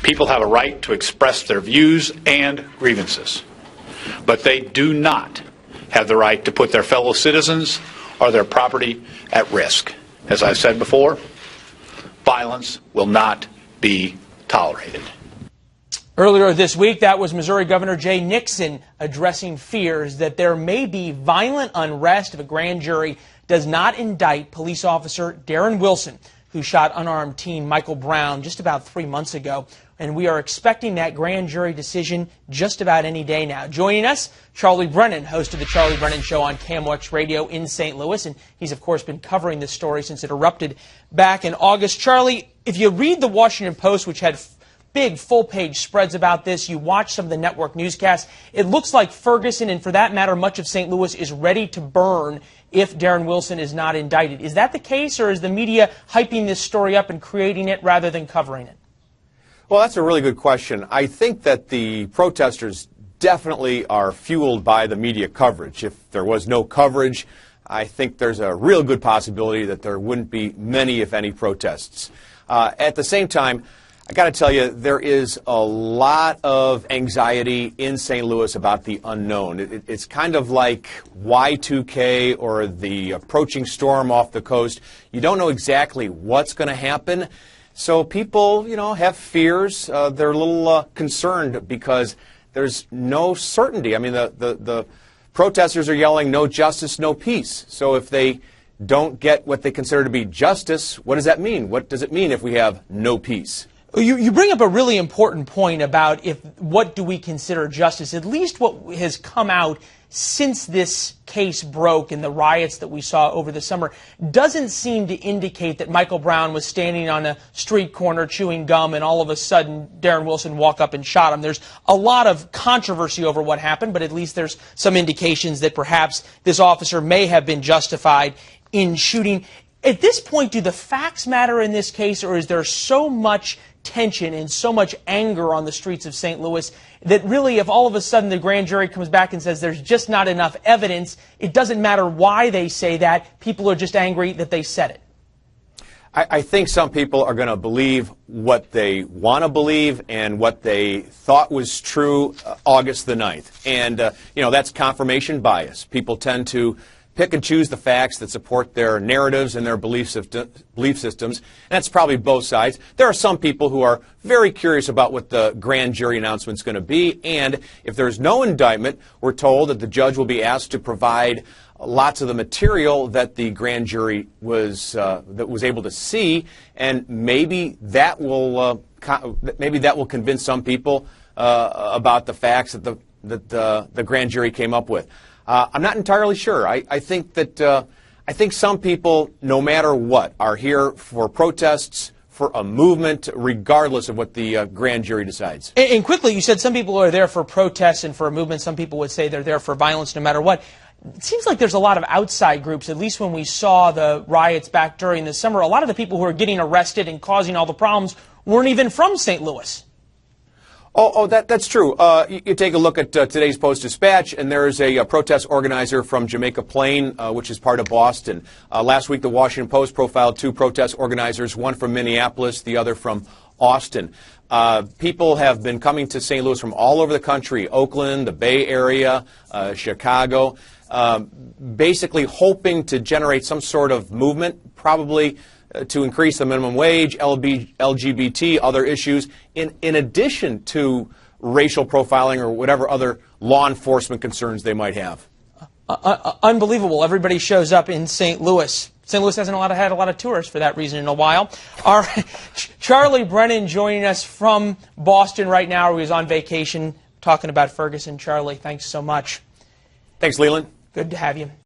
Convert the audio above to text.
People have a right to express their views and grievances, but they do not have the right to put their fellow citizens or their property at risk. As I've said before, violence will not be tolerated. Earlier this week, that was Missouri Governor Jay Nixon addressing fears that there may be violent unrest if a grand jury does not indict police officer Darren Wilson, who shot unarmed teen Michael Brown just about 3 months ago. And we are expecting that grand jury decision just about any day now. Joining us, Charlie Brennan, host of the Charlie Brennan Show on KMOX Radio in St. Louis. And he's, of course, been covering this story since it erupted back in August. Charlie, if you read the Washington Post, which had big full-page spreads about this, you watch some of the network newscasts, it looks like Ferguson, and for that matter, much of St. Louis, is ready to burn if Darren Wilson is not indicted. Is that the case, or is the media hyping this story up and creating it rather than covering it? Well, that's a really good question. I think that the protesters definitely are fueled by the media coverage. If there was no coverage, I think there's a real good possibility that there wouldn't be many, if any, protests. At the same time, I got to tell you, there is a lot of anxiety in St. Louis about the unknown. It's kind of like Y2K or the approaching storm off the coast. You don't know exactly what's going to happen. So people, have fears. They're a little concerned because there's no certainty. I mean, the protesters are yelling, "No justice, no peace." So if they don't get what they consider to be justice, what does that mean? What does it mean if we have no peace? You bring up a really important point about what do we consider justice. At least what has come out since this case broke and the riots that we saw over the summer doesn't seem to indicate that Michael Brown was standing on a street corner chewing gum and all of a sudden Darren Wilson walked up and shot him. There's a lot of controversy over what happened, but at least there's some indications that perhaps this officer may have been justified in shooting. At this point, do the facts matter in this case, or is there so much tension and so much anger on the streets of St. Louis that really, if all of a sudden the grand jury comes back and says there's just not enough evidence, it doesn't matter why they say that, people are just angry that they said it? I think some people are going to believe what they want to believe and what they thought was true August the 9th. And, that's confirmation bias. People tend to pick and choose the facts that support their narratives and their belief systems. And that's probably both sides. There are some people who are very curious about what the grand jury announcement is going to be. And if there's no indictment, we're told that the judge will be asked to provide lots of the material that the grand jury was able to see, and maybe that will convince some people about the facts that the grand jury came up with. I'm not entirely sure. I think some people, no matter what, are here for protests, for a movement, regardless of what the grand jury decides. And quickly, you said some people are there for protests and for a movement. Some people would say they're there for violence no matter what. It seems like there's a lot of outside groups, at least when we saw the riots back during the summer. A lot of the people who are getting arrested and causing all the problems weren't even from St. Louis. That's true. You take a look at today's Post-Dispatch, and there's a protest organizer from Jamaica Plain, which is part of Boston. Last week, the Washington Post profiled 2 protest organizers, one from Minneapolis, the other from Austin. People have been coming to St. Louis from all over the country, Oakland, the Bay Area, Chicago, basically hoping to generate some sort of movement, probably to increase the minimum wage, LGBT, other issues, in addition to racial profiling or whatever other law enforcement concerns they might have. Unbelievable. Everybody shows up in St. Louis. St. Louis hasn't had a lot of tourists for that reason in a while. All right. Charlie Brennan joining us from Boston right now. He was on vacation talking about Ferguson. Charlie, thanks so much. Thanks, Leland. Good to have you.